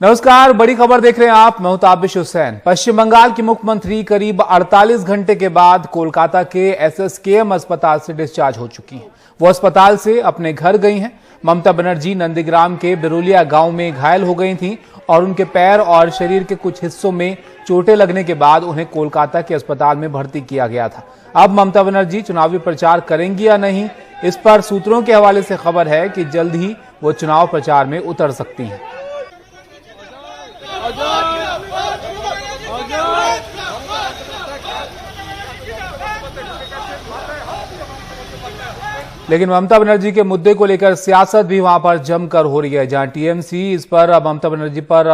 नमस्कार, बड़ी खबर देख रहे हैं आप। मैं हूं ताबिश हुसैन। पश्चिम बंगाल की मुख्यमंत्री करीब 48 घंटे के बाद कोलकाता के एसएसकेएम अस्पताल से डिस्चार्ज हो चुकी हैं। वो अस्पताल से अपने घर गई हैं। ममता बनर्जी नंदीग्राम के बिरोलिया गांव में घायल हो गई थीं और उनके पैर और शरीर के कुछ हिस्सों में चोटें लगने के बाद उन्हें कोलकाता के अस्पताल में भर्ती किया गया था। अब ममता बनर्जी चुनावी प्रचार करेंगी या नहीं, इस पर सूत्रों के हवाले से खबर है कि जल्द ही वो चुनाव प्रचार में उतर सकती हैं। लेकिन ममता बनर्जी के मुद्दे को लेकर सियासत भी वहां पर जमकर हो रही है। जहां टीएमसी इस पर ममता बनर्जी पर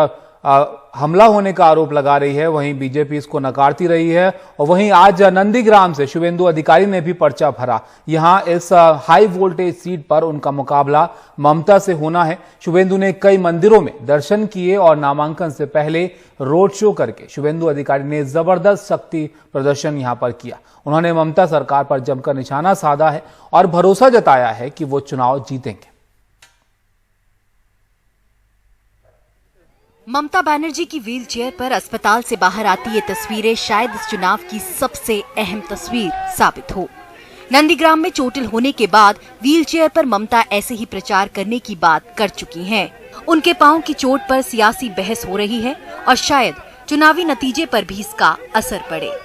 हमला होने का आरोप लगा रही है, वहीं बीजेपी इसको नकारती रही है। और वहीं आज नंदीग्राम से शुवेंदु अधिकारी ने भी पर्चा भरा। यहां इस हाई वोल्टेज सीट पर उनका मुकाबला ममता से होना है। शुवेंदु ने कई मंदिरों में दर्शन किए और नामांकन से पहले रोड शो करके शुवेंदु अधिकारी ने जबरदस्त शक्ति प्रदर्शन यहां पर किया। उन्होंने ममता सरकार पर जमकर निशाना साधा है और भरोसा जताया है कि वो चुनाव जीतेंगे। ममता बनर्जी की व्हीलचेयर पर अस्पताल से बाहर आती ये तस्वीरें शायद इस चुनाव की सबसे अहम तस्वीर साबित हो। नंदीग्राम में चोटिल होने के बाद व्हीलचेयर पर ममता ऐसे ही प्रचार करने की बात कर चुकी हैं। उनके पांव की चोट पर सियासी बहस हो रही है और शायद चुनावी नतीजे पर भी इसका असर पड़े।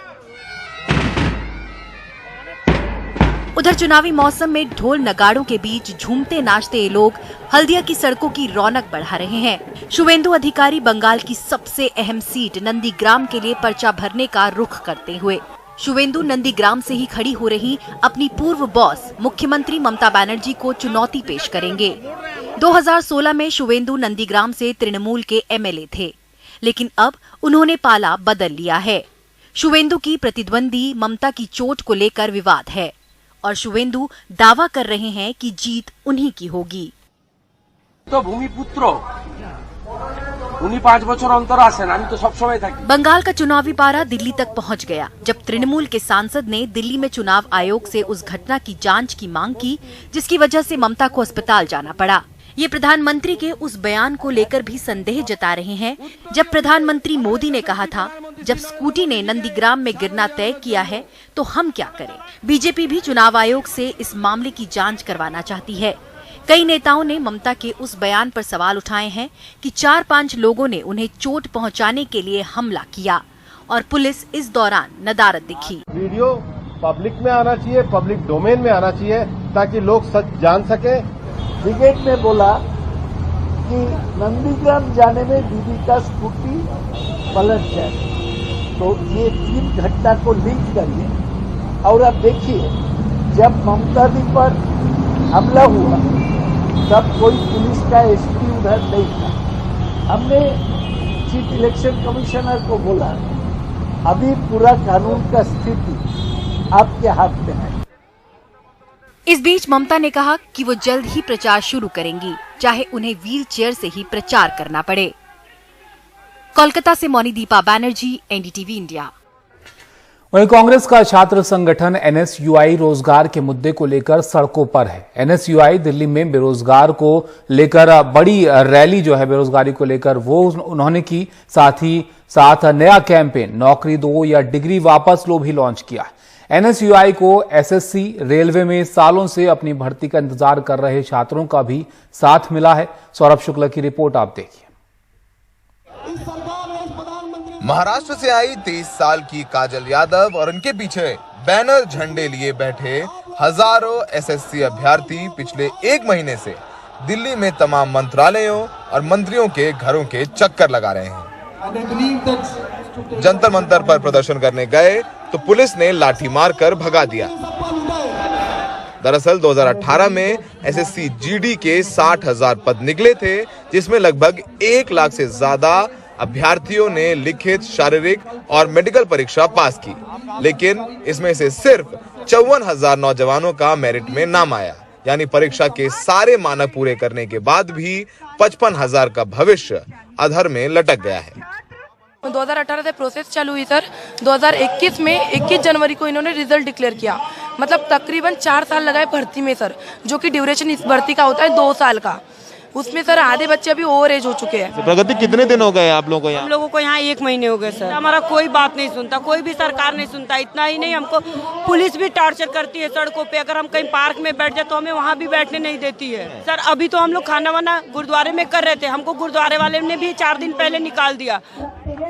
उधर चुनावी मौसम में ढोल नगाड़ों के बीच झूमते नाचते ये लोग हल्दिया की सड़कों की रौनक बढ़ा रहे हैं। शुवेंदु अधिकारी बंगाल की सबसे अहम सीट नंदीग्राम के लिए पर्चा भरने का रुख करते हुए शुवेंदु नंदीग्राम से ही खड़ी हो रही अपनी पूर्व बॉस मुख्यमंत्री ममता बनर्जी को चुनौती पेश करेंगे। 2016 में शुवेंदु नंदीग्राम से तृणमूल के एमएलए थे, लेकिन अब उन्होंने पाला बदल लिया है। शुवेंदु की प्रतिद्वंदी ममता की चोट को लेकर विवाद है और शुवेंदु दावा कर रहे हैं कि जीत उन्हीं की होगी। तो भूमिपुत्र उन्हीं 5 বছর अंतर आसेन, আমি तो सब समय থাকি। बंगाल का चुनावी पारा दिल्ली तक पहुंच गया जब तृणमूल के सांसद ने दिल्ली में चुनाव आयोग से उस घटना की जांच की मांग की जिसकी वजह से ममता को अस्पताल जाना पड़ा। ये प्रधानमंत्री के उस बयान को लेकर भी संदेह जता रहे हैं जब प्रधानमंत्री मोदी ने कहा था, जब स्कूटी ने नंदीग्राम में गिरना तय किया है तो हम क्या करें। बीजेपी भी चुनाव आयोग से इस मामले की जांच करवाना चाहती है। कई नेताओं ने ममता के उस बयान पर सवाल उठाए हैं कि 4-5 लोगों ने उन्हें चोट पहुंचाने के लिए हमला किया और पुलिस इस दौरान नदारद दिखी। वीडियो पब्लिक में आना चाहिए, पब्लिक डोमेन में आना चाहिए ताकि लोग सच जान सके। ब्रिगेड ने बोला कि नंदीग्राम जाने में दीदी का स्कूटी पलट जाए, तो ये 3 घटना को लिंक करिए और अब देखिए जब ममता दी पर हमला हुआ तब कोई पुलिस का एसपी उधर नहीं था। हमने चीफ इलेक्शन कमिश्नर को बोला अभी पूरा कानून का स्थिति आपके हाथ में है। इस बीच ममता ने कहा कि वो जल्द ही प्रचार शुरू करेंगी, चाहे उन्हें व्हीलचेयर से ही प्रचार करना पड़े। कोलकाता से मौनीदीपा बनर्जी, एनडीटीवी इंडिया। वहीं कांग्रेस का छात्र संगठन एनएसयूआई रोजगार के मुद्दे को लेकर सड़कों पर है। एनएसयूआई दिल्ली में बेरोजगार को लेकर बड़ी रैली जो है बेरोजगारी को लेकर वो उन्होंने की, साथ ही साथ नया कैंपेन नौकरी दो या डिग्री वापस लो भी लॉन्च किया। एनएसयूआई को एसएससी, रेलवे में सालों से अपनी भर्ती का इंतजार कर रहे छात्रों का भी साथ मिला है। सौरभ शुक्ला की रिपोर्ट आप देखिए। महाराष्ट्र से आई 23 साल की काजल यादव और उनके पीछे बैनर झंडे लिए बैठे हजारों एसएससी अभ्यर्थी पिछले 1 महीने से दिल्ली में तमाम मंत्रालयों और मंत्रियों के घरों के चक्कर लगा रहे हैं। जंतर मंतर पर प्रदर्शन करने गए तो पुलिस ने लाठी मारकर भगा दिया। दरअसल 2018 में एसएससी जीडी के 60,000 पद निकले थे, जिसमें लगभग 1 लाख से ज्यादा अभ्यर्थियों ने लिखित, शारीरिक और मेडिकल परीक्षा पास की, लेकिन इसमें से सिर्फ 54,000 नौजवानों का मेरिट में नाम आया। यानी परीक्षा के सारे मानक पूरे करने के बाद भी 55,000 का भविष्य अधर में लटक गया है। 2018 से प्रोसेस चालू हुई सर। 2021 में 21 जनवरी को इन्होंने रिजल्ट डिक्लेयर किया। मतलब तकरीबन 4 साल लगाए भर्ती में सर, जो कि ड्यूरेशन इस भर्ती का होता है 2 साल का। उसमें सर आधे बच्चे अभी ओवर एज हो चुके हैं। प्रगति कितने दिन हो गए आप लोगों को यहाँ? हम लोगों को यहाँ 1 महीने हो गए सर। हमारा कोई बात नहीं सुनता, कोई भी सरकार नहीं सुनता। इतना ही नहीं, हमको पुलिस भी टॉर्चर करती है सड़कों पे। अगर हम कहीं पार्क में बैठ जाए तो हमें वहाँ भी बैठने नहीं देती है सर। अभी तो हम लोग खाना वाना गुरुद्वारे में कर रहे थे, हमको गुरुद्वारे वाले ने भी 4 दिन पहले निकाल दिया।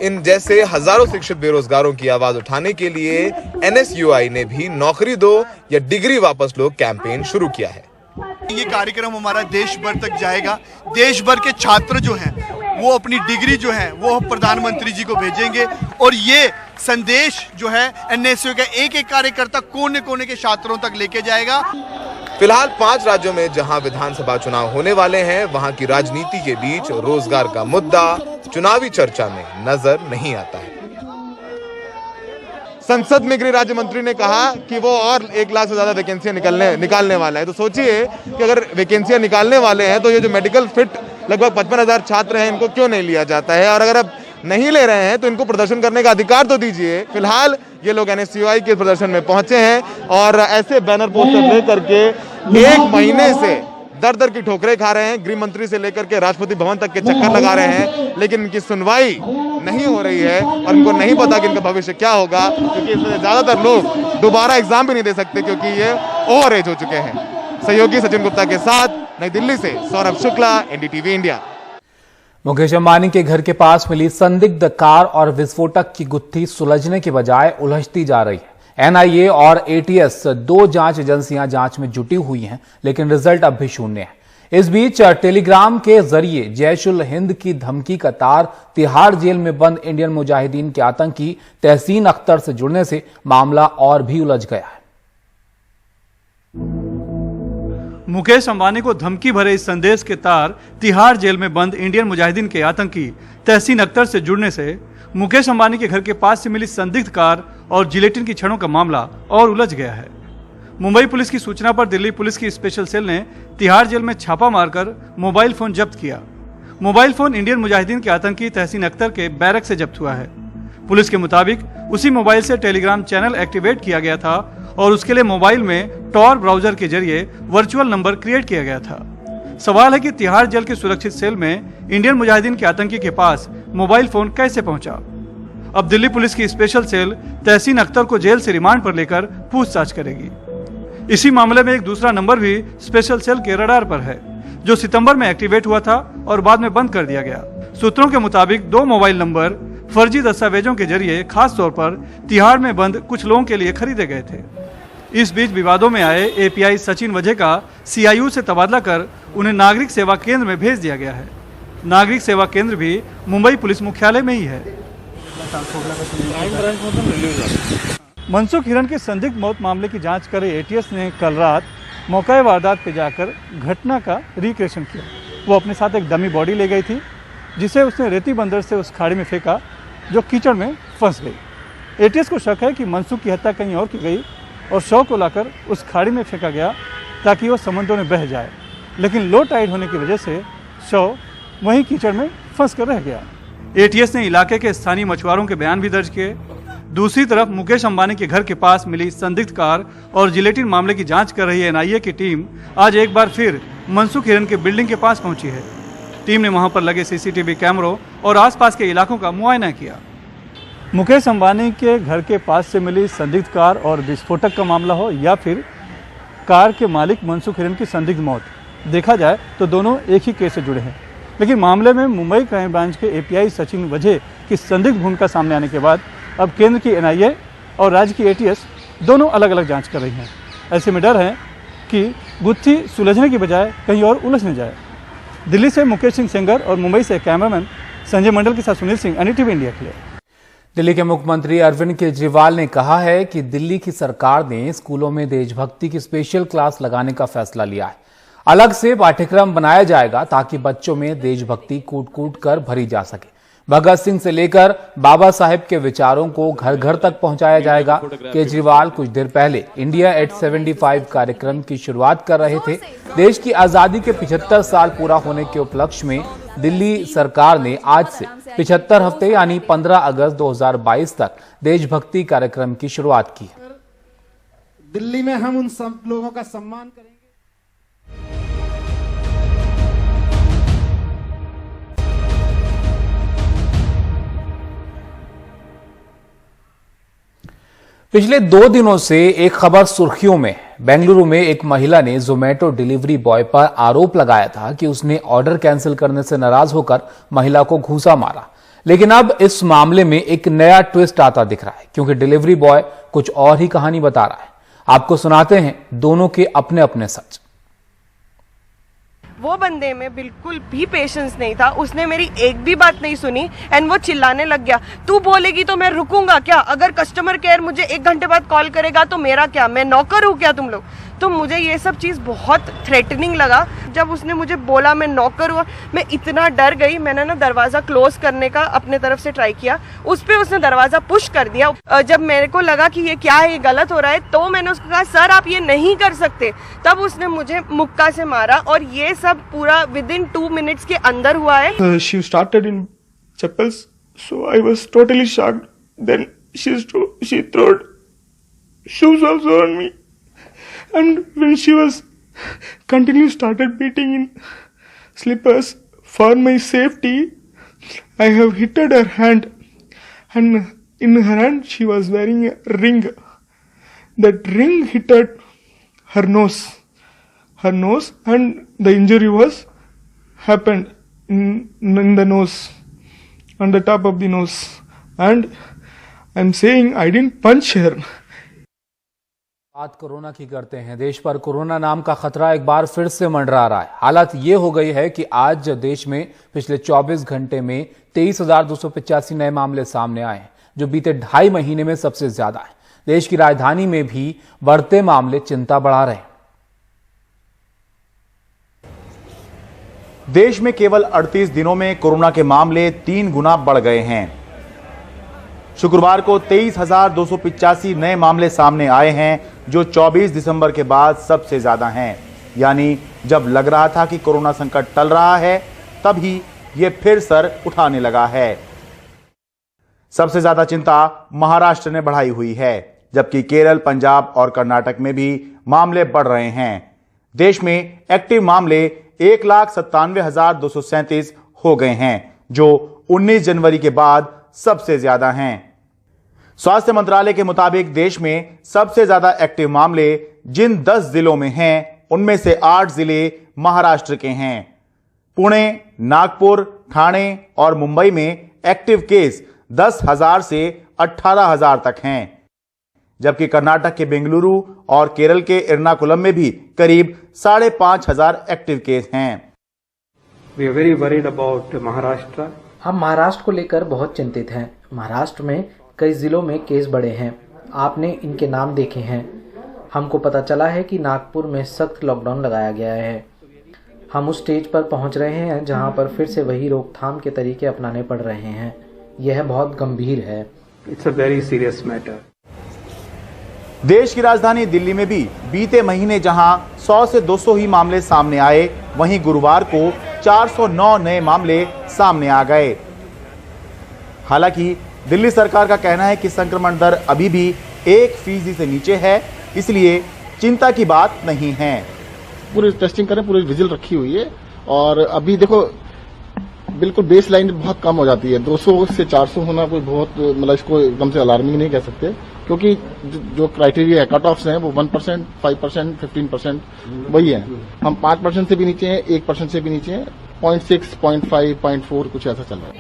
इन जैसे हजारों शिक्षित बेरोजगारों की आवाज उठाने के लिए NSUI ने भी नौकरी दो या डिग्री वापस लो कैंपेन शुरू किया है। ये कार्यक्रम हमारा देश भर तक जाएगा। देश भर के छात्र जो हैं वो अपनी डिग्री जो है वो प्रधानमंत्री जी को भेजेंगे और ये संदेश जो है NSUI का एक एक कार्यकर्ता कोने कोने के छात्रों तक लेके जाएगा। फिलहाल 5 राज्यों में जहां विधानसभा चुनाव होने वाले हैं, वहां की राजनीति के बीच रोजगार का मुद्दा चुनावी चर्चा में नजर नहीं आता है। संसद में गृह राज्य मंत्री ने कहा कि वो और 1 लाख से ज्यादा वैकेंसियां निकालने वाला है। तो सोचिए कि अगर वैकेंसियां निकालने वाले हैं तो ये जो मेडिकल फिट लगभग 55,000 छात्र हैं, इनको क्यों नहीं लिया जाता है? और अगर अब नहीं ले रहे हैं तो इनको प्रदर्शन करने का अधिकार तो दीजिए। फिलहाल ये लोग NSUI के प्रदर्शन में पहुंचे हैं और ऐसे बैनर पोस्टर लेकर के 1 महीने से दर दर की ठोकरें खा रहे हैं। गृह मंत्री से लेकर के राष्ट्रपति भवन तक के चक्कर लगा रहे हैं, लेकिन इनकी सुनवाई नहीं हो रही है और इनको नहीं पता कि इनका भविष्य क्या होगा, क्योंकि इसमें ज्यादातर लोग दोबारा एग्जाम भी नहीं दे सकते क्योंकि ये ओवर एज हो चुके हैं। सहयोगी सचिन गुप्ता के साथ नई दिल्ली से सौरभ शुक्ला, NDTV इंडिया। मुकेश अंबानी के घर के पास मिली संदिग्ध कार और विस्फोटक की गुत्थी सुलझने के बजाय उलझती जा रही है। NIA और ATS 2 जांच एजेंसियां जांच में जुटी हुई हैं, लेकिन रिजल्ट अब भी शून्य है। इस बीच टेलीग्राम के जरिए जैश उल हिंद की धमकी का तार तिहाड़ जेल में बंद इंडियन मुजाहिदीन के आतंकी तहसीन अख्तर से जुड़ने से मामला और भी उलझ गया है। मुकेश अंबानी को धमकी भरे इस संदेश के तार तिहाड़ जेल में बंद इंडियन मुजाहिदीन के आतंकी तहसीन अख्तर से जुड़ने से मुकेश अंबानी के घर के पास से मिली संदिग्ध कार और जिलेटिन की छड़ों का मामला और उलझ गया है। मुंबई पुलिस की सूचना पर दिल्ली पुलिस की स्पेशल सेल ने तिहाड़ जेल में छापा मारकर मोबाइल फोन जब्त किया। मोबाइल फोन इंडियन मुजाहिदीन के आतंकी तहसीन अख्तर के बैरक से जब्त हुआ है। पुलिस के मुताबिक उसी मोबाइल से टेलीग्राम चैनल एक्टिवेट किया गया था और उसके लिए मोबाइल में टॉर ब्राउजर के जरिए वर्चुअल नंबर क्रिएट किया गया था। सवाल है कि तिहाड़ जेल के सुरक्षित सेल में इंडियन मुजाहिदीन के आतंकी के पास मोबाइल फोन कैसे पहुंचा। अब दिल्ली पुलिस की स्पेशल सेल तहसीन अख्तर को जेल से रिमांड पर लेकर पूछताछ करेगी। इसी मामले में एक दूसरा नंबर भी स्पेशल सेल के रडार पर है, जो सितंबर में एक्टिवेट हुआ था और बाद में बंद कर दिया गया। सूत्रों के मुताबिक 2 मोबाइल नंबर फर्जी दस्तावेजों के जरिए खास तौर पर तिहाड़ में बंद कुछ लोगों के लिए खरीदे गए थे। इस बीच विवादों में आए API सचिन वजह का CIU से तबादला कर उन्हें नागरिक सेवा केंद्र में भेज दिया गया है। नागरिक सेवा केंद्र भी मुंबई पुलिस मुख्यालय में ही है। मनसुख हिरन की संदिग्ध मौत मामले की जांच कर रही ATS ने कल रात मौका वारदात पे जाकर घटना का रिक्रिएशन किया। वो अपने साथ एक डमी बॉडी ले गई थी, जिसे उसने रेती बंदर से उस खाड़ी में फेंका जो कीचड़ में फंस गई। ATS को शक है कि मनसुख की हत्या कहीं और की गई और शव को लाकर उस खाड़ी में फेंका गया ताकि वो समुद्र में बह जाए, लेकिन लो टाइड होने की वजह से शव वहीं कीचड़ में फंस कर रह गया। ATS ने इलाके के स्थानीय मछुआरों के बयान भी दर्ज किए। दूसरी तरफ मुकेश अंबानी के घर के पास मिली संदिग्ध कार और जिलेटिन मामले की जांच कर रही NIA की टीम आज एक बार फिर मनसुख हिरन के बिल्डिंग के पास पहुंची है। टीम ने वहां पर लगे CCTV कैमरों और आसपास के इलाकों का मुआयना किया। मुकेश अंबानी के घर के पास से मिली संदिग्ध कार और विस्फोटक का मामला हो या फिर कार के मालिक मनसुख हिरन की संदिग्ध मौत, देखा जाए तो दोनों एक ही केस से जुड़े हैं। लेकिन मामले में मुंबई क्राइम ब्रांच के API सचिन वजह की संदिग्ध भूमिका सामने आने के बाद अब केंद्र की NIA और राज्य की ATS दोनों अलग अलग जांच कर रही हैं। ऐसे में डर है कि गुत्थी सुलझने की बजाय कहीं और उलझ न जाए। दिल्ली से मुकेश सिंह सेंगर और मुंबई से कैमरामैन संजय मंडल के साथ सुनील सिंह, NDTV इंडिया के लिए। दिल्ली के मुख्यमंत्री अरविंद केजरीवाल ने कहा है कि दिल्ली की सरकार ने स्कूलों में देशभक्ति की स्पेशल क्लास लगाने का फैसला लिया है। अलग से पाठ्यक्रम बनाया जाएगा ताकि बच्चों में देशभक्ति कूट कूट कर भरी जा सके। भगत सिंह से लेकर बाबा साहेब के विचारों को घर घर तक पहुंचाया जाएगा। केजरीवाल कुछ देर पहले इंडिया एट 75 कार्यक्रम की शुरुआत कर रहे थे। देश की आजादी के 75 साल पूरा होने के उपलक्ष्य में दिल्ली सरकार ने आज से 75 हफ्ते यानी 15 अगस्त 2022 तक देशभक्ति कार्यक्रम की शुरुआत की। दिल्ली में हम उन सब लोगों का सम्मान करेंगे। पिछले 2 दिनों से एक खबर सुर्खियों में। बेंगलुरु में एक महिला ने जोमेटो डिलीवरी बॉय पर आरोप लगाया था कि उसने ऑर्डर कैंसिल करने से नाराज होकर महिला को घूंसा मारा। लेकिन अब इस मामले में एक नया ट्विस्ट आता दिख रहा है, क्योंकि डिलीवरी बॉय कुछ और ही कहानी बता रहा है। आपको सुनाते हैं दोनों के अपने अपने सच। वो बंदे में बिल्कुल भी पेशेंस नहीं था, उसने मेरी एक भी बात नहीं सुनी एंड वो चिल्लाने लग गया, तू बोलेगी तो मैं रुकूंगा क्या? अगर कस्टमर केयर मुझे 1 घंटे बाद कॉल करेगा तो मेरा क्या? मैं नौकर हूँ क्या तुम लोग? तो मुझे ये सब चीज़ बहुत थ्रेटनिंग लगा। जब उसने मुझे बोला मैं नौकर हूँ, मैं इतना डर गई। मैंने ना दरवाज़ा क्लोज करने का अपने तरफ से ट्राई किया, उस पर उसने दरवाज़ा पुश कर दिया। जब मेरे को लगा कि ये क्या है, ये गलत हो रहा है, तो मैंने उसको कहा सर आप ये नहीं कर सकते। तब उसने मुझे मुक्का से मारा और ये सब पूरा विदिन 2 मिनट्स के अंदर हुआ है। She started in chapels, so I was totally shocked. Then she threw shoes also on me. And when she was started beating in slippers for my safety, I have hit her hand, and in her hand she was wearing a ring. That ring hit her nose, and the injury was happened in the nose, on the top of the nose. And I'm saying I didn't punch her. बात corona की करते हैं। देश पर corona नाम का खतरा एक बार फिर से मंडरा रहा है। हालत ये हो गई है कि आज देश में पिछले 24 घंटे में 23,285 नए मामले सामने आए हैं, जो बीते 2.5 महीने में सबसे ज्यादा है। देश की राजधानी में भी बढ़ते मामले चिंता बढ़ा रहे हैं। देश में केवल 38 दिनों में कोरोना के मामले 3 गुना बढ़ गए हैं। शुक्रवार को 23,285 नए मामले सामने आए हैं, जो 24 दिसंबर के बाद सबसे ज्यादा हैं। यानी जब लग रहा था कि कोरोना संकट टल रहा है, तभी यह फिर सर उठाने लगा है। सबसे ज्यादा चिंता महाराष्ट्र ने बढ़ाई हुई है, जबकि केरल, पंजाब और कर्नाटक में भी मामले बढ़ रहे हैं। देश में एक्टिव मामले 1,97,237 हो गए हैं, जो 19 जनवरी के बाद सबसे ज्यादा हैं। स्वास्थ्य मंत्रालय के मुताबिक देश में सबसे ज्यादा एक्टिव मामले जिन 10 जिलों में हैं, उनमें से 8 जिले महाराष्ट्र के हैं। पुणे, नागपुर, ठाणे और मुंबई में एक्टिव केस 10,000 से 18,000 तक हैं, जबकि कर्नाटक के बेंगलुरु और केरल के एर्नाकुलम में भी करीब 5,500 एक्टिव केस हैं। We are very worried about Maharashtra. हम महाराष्ट्र को लेकर बहुत चिंतित हैं। महाराष्ट्र में कई जिलों में केस बढ़े हैं। आपने इनके नाम देखे हैं। हमको पता चला है कि नागपुर में सख्त लॉकडाउन लगाया गया है। हम उस स्टेज पर पहुंच रहे हैं जहां पर फिर से वही रोकथाम के तरीके अपनाने पड़ रहे हैं। यह बहुत गंभीर है। It's a very serious matter. देश की राजधानी दिल्ली में भी बीते महीने जहां 100 से 200 ही मामले सामने आए, वहीं गुरुवार को 409 नए मामले सामने आ गए। हालांकि दिल्ली सरकार का कहना है कि संक्रमण दर अभी भी 1% से नीचे है, इसलिए चिंता की बात नहीं है। पूरी टेस्टिंग करें, पूरी विजिल रखी हुई है, और अभी देखो बिल्कुल बेस लाइन बहुत कम हो जाती है। 200 से 400 होना कोई बहुत, मतलब इसको एकदम से अलार्मिंग नहीं कह सकते, क्योंकि जो क्राइटेरिया है, कट ऑफ्स हैं, वो 1%, 5%, 15% वही है। हम 5% से भी नीचे हैं, 1% से भी नीचे हैं, 0.6, 0.5, 0.4 कुछ ऐसा चल रहा है।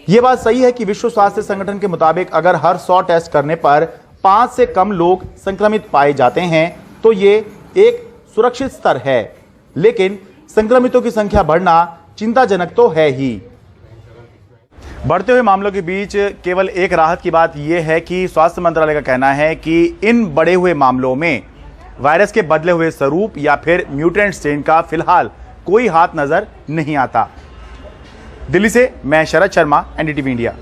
ये बात सही है कि विश्व स्वास्थ्य संगठन के मुताबिक अगर हर 100 टेस्ट करने पर 5 से कम लोग संक्रमित पाए जाते हैं, तो ये एक सुरक्षित स्तर है। लेकिन संक्रमितों की संख्या बढ़ना चिंताजनक तो है ही। बढ़ते हुए मामलों के बीच केवल एक राहत की बात यह है कि स्वास्थ्य मंत्रालय का कहना है कि इन बढ़े हुए मामलों में वायरस के बदले हुए स्वरूप या फिर म्यूटेंट स्ट्रेन का फिलहाल कोई हाथ नजर नहीं आता। दिल्ली से मैं शरद शर्मा, एनडीटीवी इंडिया।